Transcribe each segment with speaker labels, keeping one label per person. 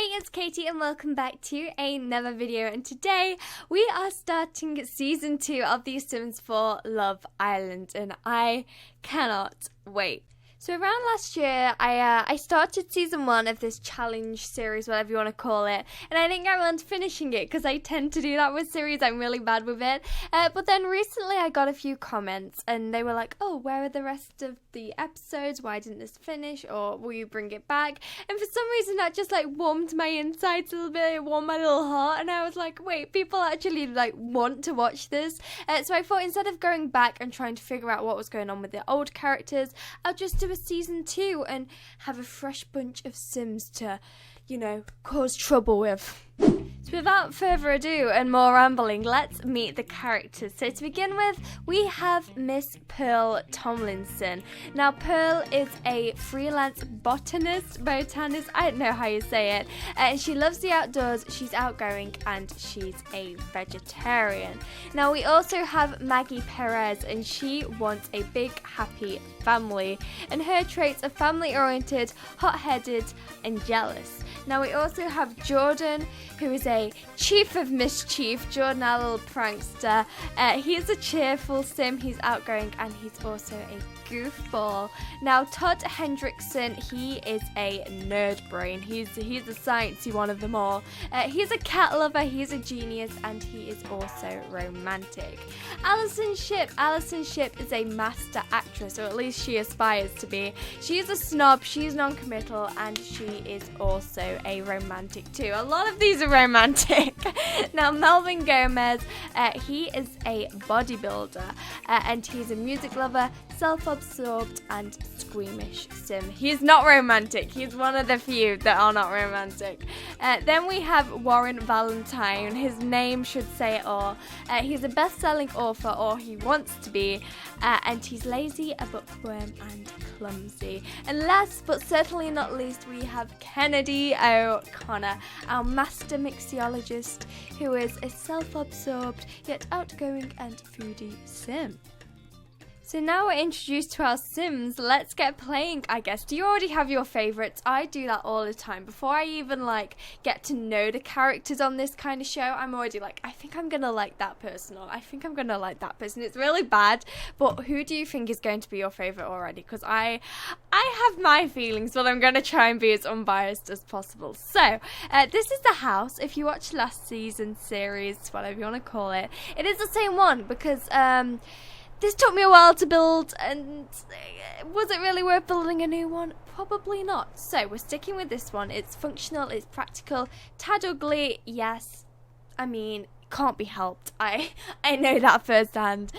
Speaker 1: Hey, it's Katie and welcome back to another video, and today we are starting season 2 of The Sims 4 Love Island and I cannot wait. So around last year, I started season 1 of this challenge series, whatever you want to call it, and I didn't get around to finishing it because I tend to do that with series. I'm really bad with it. But then recently I got a few comments and they were like, oh, where are the rest of the episodes? Why didn't this finish? Or will you bring it back? And for some reason that just like warmed my insides a little bit. It warmed my little heart and I was like, wait, people actually like want to watch this. So I thought instead of going back and trying to figure out what was going on with the old characters, I'll just do a season 2 and have a fresh bunch of Sims to, you know, cause trouble with. So without further ado and more rambling, let's meet the characters. So to begin with, we have Miss Pearl Tomlinson. Now Pearl is a freelance botanist, I don't know how you say it, and she loves the outdoors, she's outgoing, and she's a vegetarian. Now we also have Maggie Perez, and she wants a big happy family, and her traits are family oriented, hot-headed, and jealous. Now we also have Jordan, who is a chief of mischief. Jordan, our little prankster. He's a cheerful Sim, he's outgoing, and he's also a goofball. Now Todd Hendrickson, he is a nerd brain. He's the sciencey one of them all. He's a cat lover, he's a genius, and he is also romantic. Alison Shipp is a master actress, or at least she aspires to be. She is a snob, she's non-committal, and she is also a romantic too. A lot of these are romantic. Now Melvin Gomez, he is a bodybuilder, and he's a music lover, self-absorbed, and squeamish Sim. He's not romantic. He's one of the few that are not romantic. Then we have Warren Valentine. His name should say it all. He's a best-selling author, or he wants to be, and he's lazy, a bookworm, and clumsy. And last but certainly not least, we have Kennedy O'Connor, our master mixologist, who is a self-absorbed yet outgoing and foodie Sim. So now we're introduced to our Sims, let's get playing, I guess. Do you already have your favourites? I do that all the time. Before I even like get to know the characters on this kind of show, I'm already like, I think I'm gonna like that person, or I think I'm gonna like that person. It's really bad, but who do you think is going to be your favourite already? Because I have my feelings, but I'm gonna try and be as unbiased as possible. So this is the house. If you watched last season's series, whatever you want to call it, it is the same one because this took me a while to build, and was it really worth building a new one? Probably not. So we're sticking with this one. It's functional, it's practical, tad ugly, yes. I mean, can't be helped. I know that firsthand.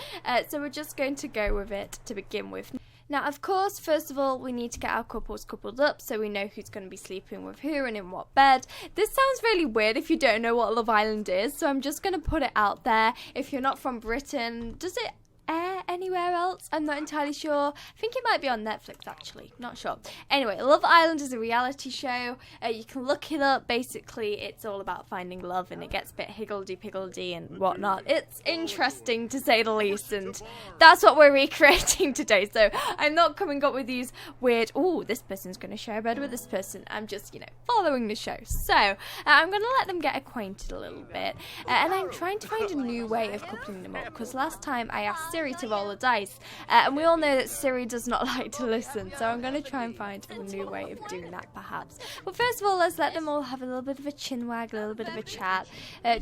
Speaker 1: So we're just going to go with it to begin with. Now, of course, first of all, we need to get our couples coupled up so we know who's going to be sleeping with who and in what bed. This sounds really weird if you don't know what Love Island is, so I'm just going to put it out there. If you're not from Britain, does it air anywhere else? I'm not entirely sure. I think it might be on Netflix, actually. Not sure. Anyway, Love Island is a reality show. You can look it up. Basically, it's all about finding love, and it gets a bit higgledy-piggledy and whatnot. It's interesting, to say the least, and that's what we're recreating today. So I'm not coming up with these weird, oh, this person's going to share a bed with this person. I'm just, you know, following the show. So I'm going to let them get acquainted a little bit, and I'm trying to find a new way of coupling them up, because last time I asked Siri to roll a dice, and we all know that Siri does not like to listen, so I'm going to try and find a new way of doing that perhaps. But first of all, let's let them all have a little bit of a chin wag, a little bit of a chat,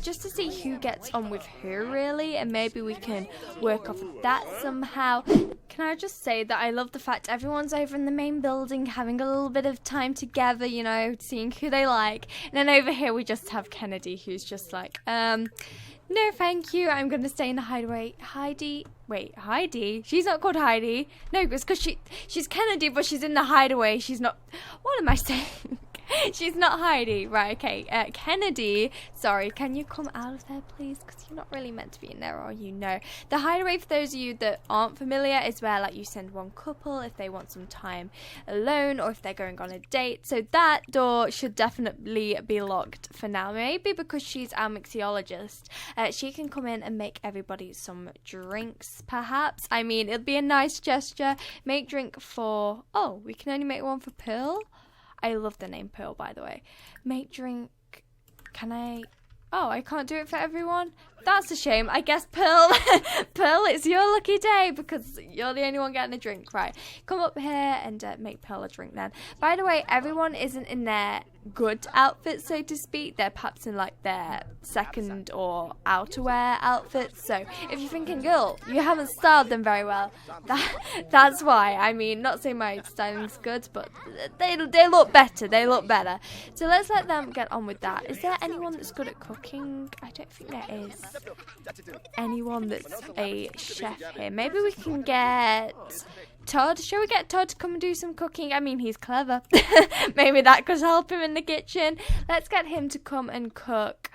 Speaker 1: just to see who gets on with who really, and maybe we can work off of that somehow. Can I just say that I love the fact everyone's over in the main building having a little bit of time together, you know, seeing who they like, and then over here we just have Kennedy, who's just like, no thank you, I'm gonna stay in the hideaway. Heidi? She's not called Heidi. No, it's because she's Kennedy, but she's in the hideaway. She's not, what am I saying? She's not Heidi. Right, okay. Kennedy, sorry, can you come out of there, please? Because you're not really meant to be in there, are you? No. The hideaway, for those of you that aren't familiar, is where like you send one couple if they want some time alone or if they're going on a date. So that door should definitely be locked for now. Maybe because she's our mixologist, she can come in and make everybody some drinks, perhaps. I mean, it'd be a nice gesture. Make drink for... Oh, we can only make one for Pearl? I love the name Pearl, by the way. Make drink. Can I? Oh, I can't do it for everyone? That's a shame. I guess Pearl, Pearl, it's your lucky day because you're the only one getting a drink. Right, come up here and make Pearl a drink then. By the way, everyone isn't in their good outfits, so to speak. They're perhaps in like their second or outerwear outfits. So if you're thinking, girl, you haven't styled them very well, that's why. I mean, not saying my styling's good, but they look better. They look better. So let's let them get on with that. Is there anyone that's good at cooking? I don't think there is anyone that's a chef here. Maybe we can get Todd. Shall we get Todd to come and do some cooking? I mean, he's clever. Maybe that could help him in the kitchen. Let's get him to come and cook.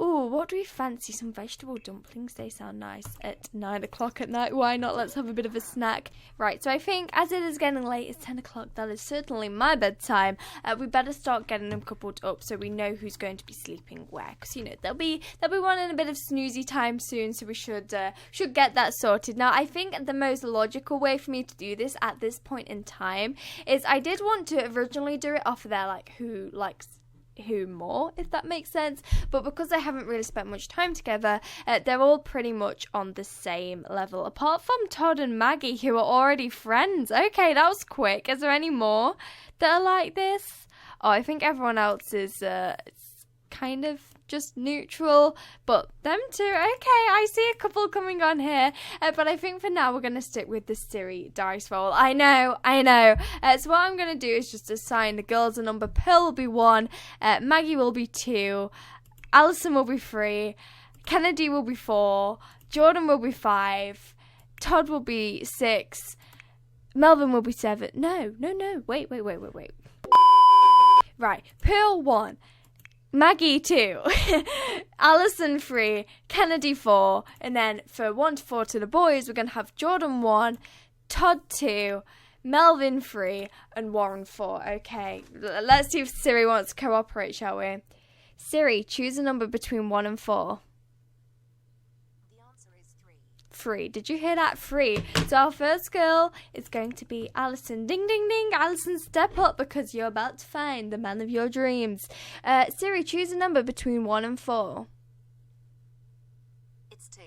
Speaker 1: Ooh, what do we fancy? Some vegetable dumplings. They sound nice at 9 o'clock at night. Why not? Let's have a bit of a snack. Right, so I think as it is getting late, it's 10 o'clock. That is certainly my bedtime. We better start getting them coupled up so we know who's going to be sleeping where. Because, you know, they'll be wanting a bit of snoozy time soon, so we should get that sorted. Now, I think the most logical way for me to do this at this point in time is I did want to originally do it off of their, like, who likes who more, if that makes sense, but because I haven't really spent much time together, they're all pretty much on the same level, apart from Todd and Maggie, who are already friends. Okay, that was quick. Is there any more that are like this? Oh, I think everyone else is kind of just neutral, but them two, okay, I see a couple coming on here, but I think for now we're going to stick with the Siri dice roll. I know, so what I'm going to do is just assign the girls a number. Pearl will be 1, Maggie will be 2, Alison will be 3, Kennedy will be 4, Jordan will be 5, Todd will be 6, Melvin will be 7, no, wait, right, Pearl 1, Maggie 2, Alison 3, Kennedy 4, and then for 1 to 4 to the boys, we're going to have Jordan 1, Todd 2, Melvin 3, and Warren 4. Okay, let's see if Siri wants to cooperate, shall we? Siri, choose a number between 1 and 4. 3. Did you hear that? 3. So our first girl is going to be Alison. Ding, ding, ding. Alison, step up because you're about to find the man of your dreams. Siri, choose a number between 1 and 4.
Speaker 2: It's 2.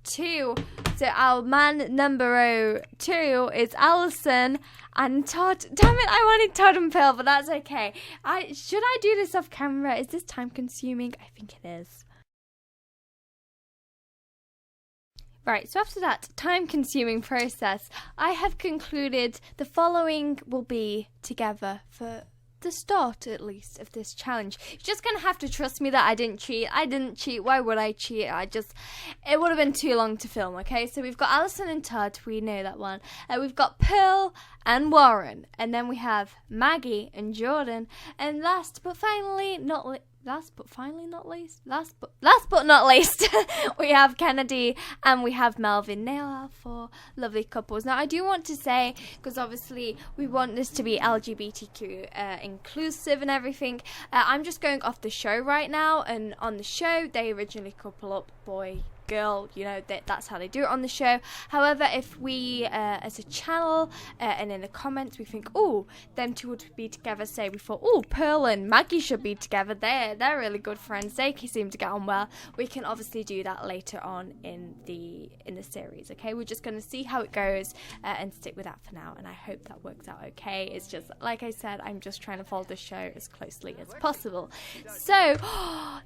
Speaker 1: 2. So our man number 2 is Alison and Todd. Damn it, I wanted Todd and Pearl, but that's okay. Should I do this off camera? Is this time consuming? I think it is. Right, so after that time-consuming process, I have concluded the following will be together for the start, at least, of this challenge. You're just going to have to trust me that I didn't cheat. I didn't cheat. Why would I cheat? It would have been too long to film, okay? So we've got Alison and Todd. We know that one. We've got Pearl and Warren. And then we have Maggie and Jordan. And last but not least, we have Kennedy and we have Melvin. They are 4 lovely couples. Now, I do want to say, because obviously we want this to be LGBTQ inclusive and everything, I'm just going off the show right now, and on the show, they originally couple up, boy, girl, you know, that's how they do it on the show. However, if we as a channel and in the comments we think, oh, them two would be together, say we thought, oh, Pearl and Maggie should be together, they're really good friends, they seem to get on well, we can obviously do that later on in the series. Okay, we're just going to see how it goes and stick with that for now, and I hope that works out okay. It's just, like I said, I'm just trying to follow the show as closely as possible. So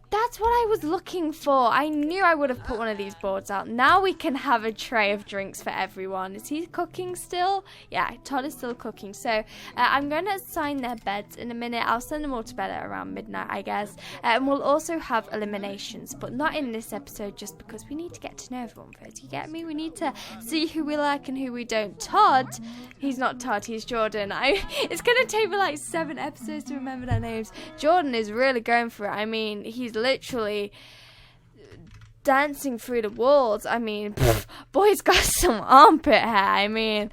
Speaker 1: that's what I was looking for. I knew I would have put one of these boards out. Now we can have a tray of drinks for everyone. Is he cooking still? Yeah, Todd is still cooking. So I'm going to assign their beds in a minute. I'll send them all to bed at around midnight, I guess. And we'll also have eliminations, but not in this episode, just because we need to get to know everyone first. You get me? We need to see who we like and who we don't. Todd, he's not Todd, he's Jordan. It's going to take me like 7 episodes to remember their names. Jordan is really going for it. I mean, he's literally dancing through the walls. I mean, boy's got some armpit hair. I mean,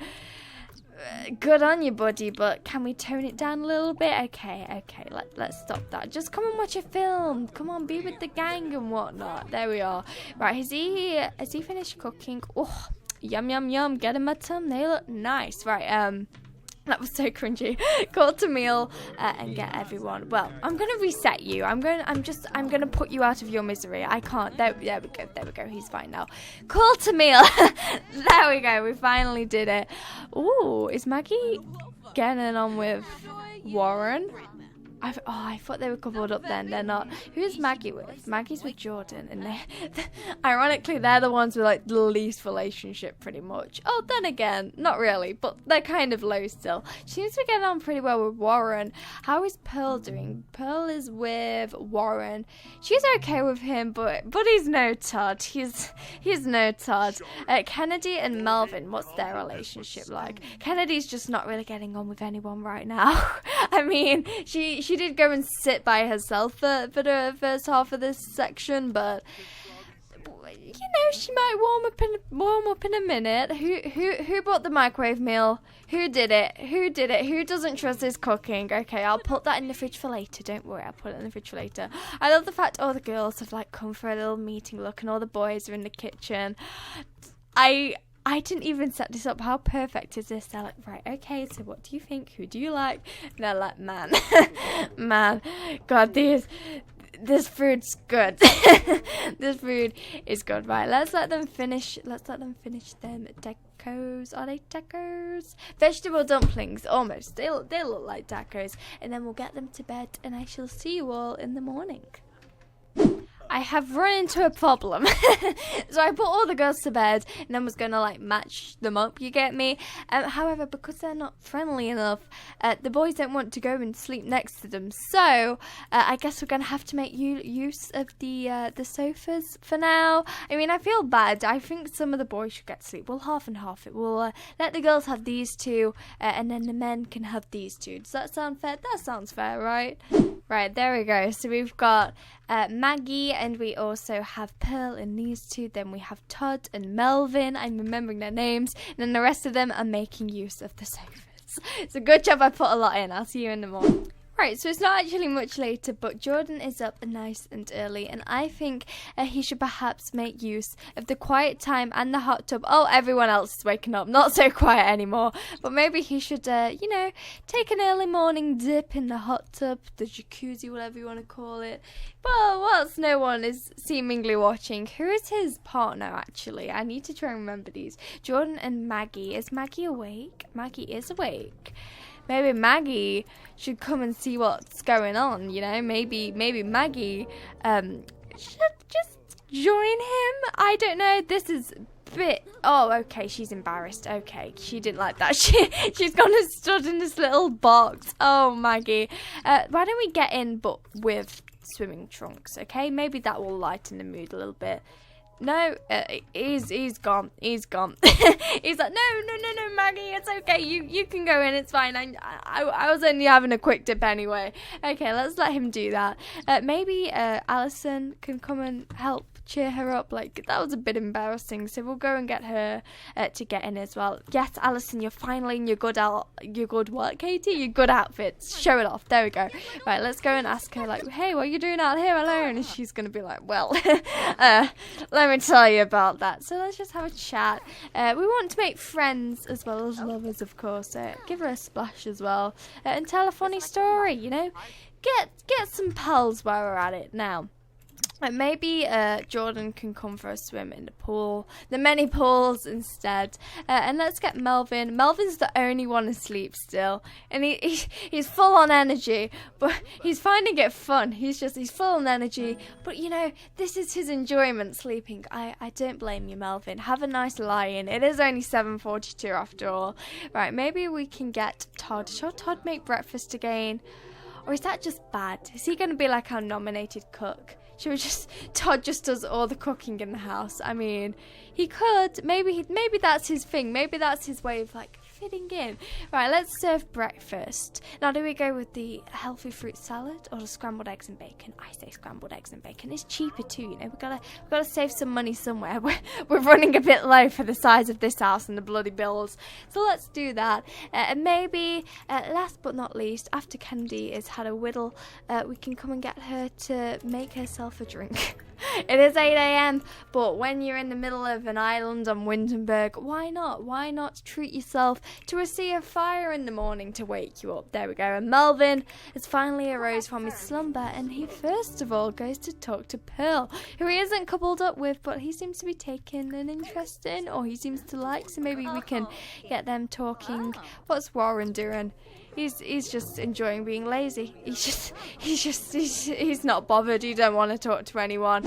Speaker 1: good on you, buddy, but can we tone it down a little bit? Okay, let's stop that. Just come and watch a film. Come on, be with the gang and whatnot. There we are. Right, has he finished cooking? Oh, yum, get him a tum. They look nice. Right, That was so cringy. Call to meal and get everyone. Well, I'm gonna reset you. I'm gonna put you out of your misery. I can't. There we go. There we go. He's fine now. Call to meal. There we go. We finally did it. Ooh, is Maggie getting on with Warren? I thought they were coupled up then. They're not. Who's Maggie with? Maggie's with Jordan, and ironically, they're the ones with like the least relationship, pretty much. Oh, then again, not really, but they're kind of low still. She seems to be getting on pretty well with Warren. How is Pearl doing? Pearl is with Warren. She's okay with him, but he's no Todd. He's no Todd. Kennedy and Melvin, what's their relationship like? Kennedy's just not really getting on with anyone right now. I mean, she did go and sit by herself for the first half of this section, but you know, she might warm up in a minute. Who bought the microwave meal? Who did it? Who doesn't trust his cooking? Okay, I'll put that in the fridge for later. Don't worry, I'll put it in the fridge for later. I love the fact all the girls have like come for a little meeting look, and all the boys are in the kitchen. I didn't even set this up. How perfect is this? They're like, right, okay, so what do you think? Who do you like? And they're like, man, God, this food's good. This food is good. Right, let's let them finish them tacos. Are they tacos? Vegetable dumplings, almost. They look like tacos. And then we'll get them to bed, and I shall see you all in the morning. I have run into a problem. So I put all the girls to bed and then was going to like match them up, you get me? However, because they're not friendly enough, the boys don't want to go and sleep next to them. So I guess we're going to have to make use of the sofas for now. I mean, I feel bad. I think some of the boys should get sleep. We'll half and half it. We'll let the girls have these two and then the men can have these two. Does that sound fair? That sounds fair, right? Right, there we go. So we've got Maggie, and we also have Pearl and these two. Then we have Todd and Melvin. I'm remembering their names. And then the rest of them are making use of the sofas. It's a good job I put a lot in. I'll see you in the morning. Right, so it's not actually much later, but Jordan is up nice and early, and I think he should perhaps make use of the quiet time and the hot tub. Oh, everyone else is waking up, not so quiet anymore, but maybe he should, you know, take an early morning dip in the hot tub, the jacuzzi, whatever you want to call it. Well, whilst no one is seemingly watching, who is his partner, actually? I need to try and remember these. Jordan and Maggie. Is Maggie awake? Maggie is awake. Maybe Maggie should come and see what's going on, you know? Maybe Maggie should just join him. I don't know. This is a bit... Oh, okay, she's embarrassed. Okay, she didn't like that. She's gone and stood in this little box. Oh, Maggie. Why don't we get in, but with swimming trunks, okay? Maybe that will lighten the mood a little bit. No, he's gone. He's gone. He's like, no, Maggie, it's okay. You can go in. It's fine. I was only having a quick dip anyway. Okay, let's let him do that. Maybe Alison can come and help cheer her up. Like, that was a bit embarrassing. So we'll go and get her to get in as well. Yes, Alison, you're finally in your good what, Katie? Your good outfits. Show it off. There we go. Right, let's go and ask her, like, hey, what are you doing out here alone? And she's gonna be like, well, let me tell you about that. So let's just have a chat. We want to make friends as well as lovers, of course. Give her a splash as well, and tell a funny story. You know, get some pals while we're at it now. Maybe Jordan can come for a swim in the pool, the many pools instead. And let's get Melvin. Melvin's the only one asleep still, and he's full on energy, but he's finding it fun. He's full on energy, but you know, this is his enjoyment, sleeping. I don't blame you, Melvin. Have a nice lie-in. It is only 7:42 after all. Right, maybe we can get Todd. Shall Todd make breakfast again? Or is that just bad? Is he going to be like our nominated cook? Should we Todd just does all the cooking in the house? I mean, he could. Maybe that's his thing. Maybe that's his way of like fitting in. Right, let's serve breakfast. Now, do we go with the healthy fruit salad or the scrambled eggs and bacon? I say scrambled eggs and bacon. It's cheaper too, you know. We've got to save some money somewhere. We're running a bit low for the size of this house and the bloody bills. So let's do that. And maybe, last but not least, after Candy has had a whittle, we can come and get her to make herself a drink. It is 8 a.m, but when you're in the middle of an island on Windenburg, why not? Why not treat yourself to a sea of fire in the morning to wake you up? There we go. And Melvin has finally arose from his slumber, and he first of all goes to talk to Pearl, who he isn't coupled up with, but he seems to be taking an interest in, or he seems to like, so maybe we can get them talking. What's Warren doing? He's just enjoying being lazy. He's not bothered. He don't want to talk to anyone.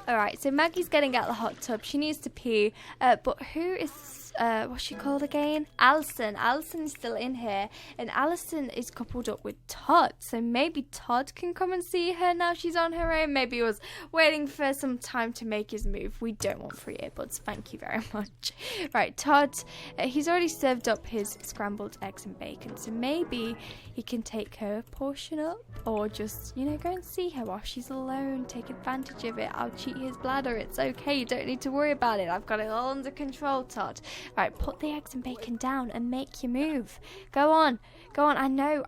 Speaker 1: Alright, so Maggie's getting out of the hot tub. She needs to pee. But who is what's she called again? Alison. Alison is still in here, and Alison is coupled up with Todd. So maybe Todd can come and see her now she's on her own. Maybe he was waiting for some time to make his move. We don't want free earbuds. Thank you very much. Right, Todd, he's already served up his scrambled eggs and bacon. So maybe he can take her portion up, or just, you know, go and see her while she's alone. Take advantage of it. I'll cheat his bladder. It's okay. You don't need to worry about it. I've got it all under control, Todd. Right, put the eggs and bacon down and make your move. Go on. I know.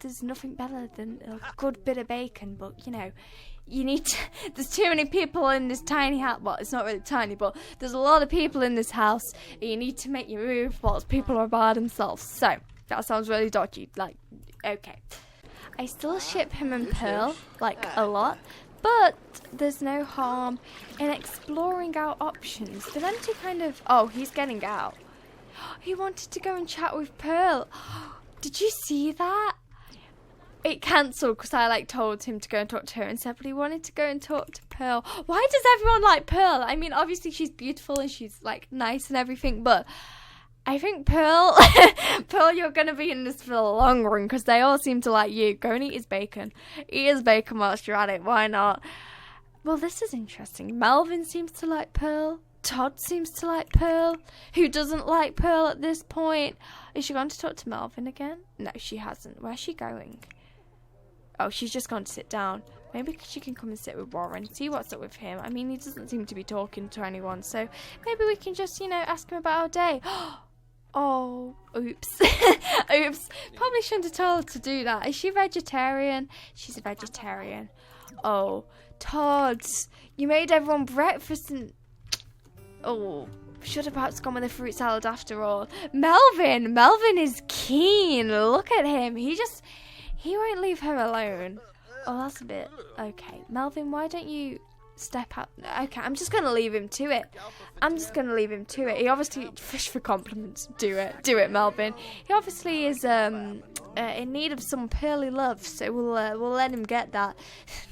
Speaker 1: There's nothing better than a good bit of bacon, but you know, you need to, there's too many people in this tiny house. Well, it's not really tiny, but there's a lot of people in this house. You need to make your move whilst people are by themselves. So that sounds really dodgy. Like, okay. I still ship him and Pearl, like, a lot. But there's no harm in exploring our options. For them to kind of... Oh, he's getting out. He wanted to go and chat with Pearl. Did you see that? It cancelled because I told him to go and talk to her instead, but he wanted to go and talk to Pearl. Why does everyone like Pearl? I mean, obviously she's beautiful and she's nice and everything, but I think Pearl, you're going to be in this for the long run because they all seem to like you. Go and eat his bacon. Eat his bacon whilst you're at it. Why not? Well, this is interesting. Melvin seems to like Pearl. Todd seems to like Pearl. Who doesn't like Pearl at this point? Is she going to talk to Melvin again? No, she hasn't. Where's she going? Oh, she's just gone to sit down. Maybe she can come and sit with Warren, see what's up with him. I mean, he doesn't seem to be talking to anyone, so maybe we can just, ask him about our day. Oh, oops. Oops. Probably shouldn't have told her to do that. Is she vegetarian? She's a vegetarian. Oh, Todd, you made everyone breakfast and... Oh, should have perhaps gone with a fruit salad after all. Melvin is keen. Look at him. He won't leave her alone. Oh, that's a bit... Okay, Melvin, why don't you... step out. Okay, I'm just going to leave him to it. He obviously, fish for compliments. Do it, Melvin. He obviously is in need of some pearly love, so we'll let him get that.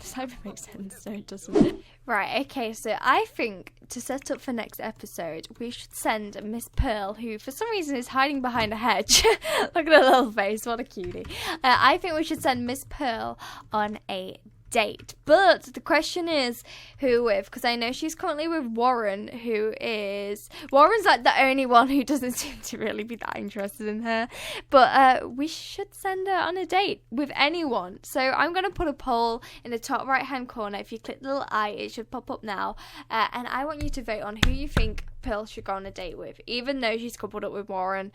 Speaker 1: Does that even make sense? No, it doesn't. Right, okay, so I think to set up for next episode, we should send Miss Pearl, who for some reason is hiding behind a hedge. Look at her little face, what a cutie. I think we should send Miss Pearl on a date, but the question is who with, because I know she's currently with Warren's the only one who doesn't seem to really be that interested in her, but we should send her on a date with anyone. So I'm going to put a poll in the top right hand corner. If you click the little eye, it should pop up now, and I want you to vote on who you think Pearl should go on a date with. Even though she's coupled up with Warren,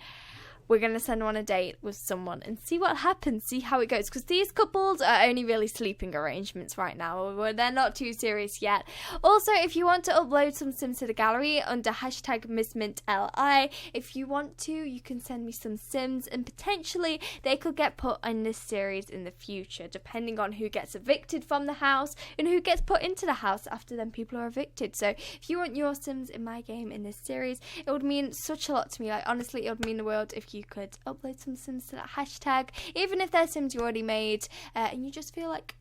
Speaker 1: we're going to send her on a date with someone and see what happens, see how it goes. Because these couples are only really sleeping arrangements right now. They're not too serious yet. Also, if you want to upload some Sims to the gallery under hashtag missmintyt, if you want to, you can send me some Sims and potentially they could get put in this series in the future, depending on who gets evicted from the house and who gets put into the house after them people are evicted. So if you want your Sims in my game in this series, it would mean such a lot to me. Honestly, it would mean the world if you could upload some Sims to that hashtag, even if they're Sims you already made, and you just feel like,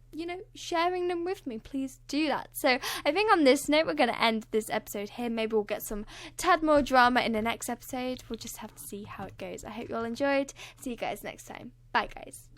Speaker 1: sharing them with me, please do that. So I think on this note, we're going to end this episode here. Maybe we'll get some tad more drama in the next episode. We'll just have to see how it goes. I hope you all enjoyed. See you guys next time. Bye, guys.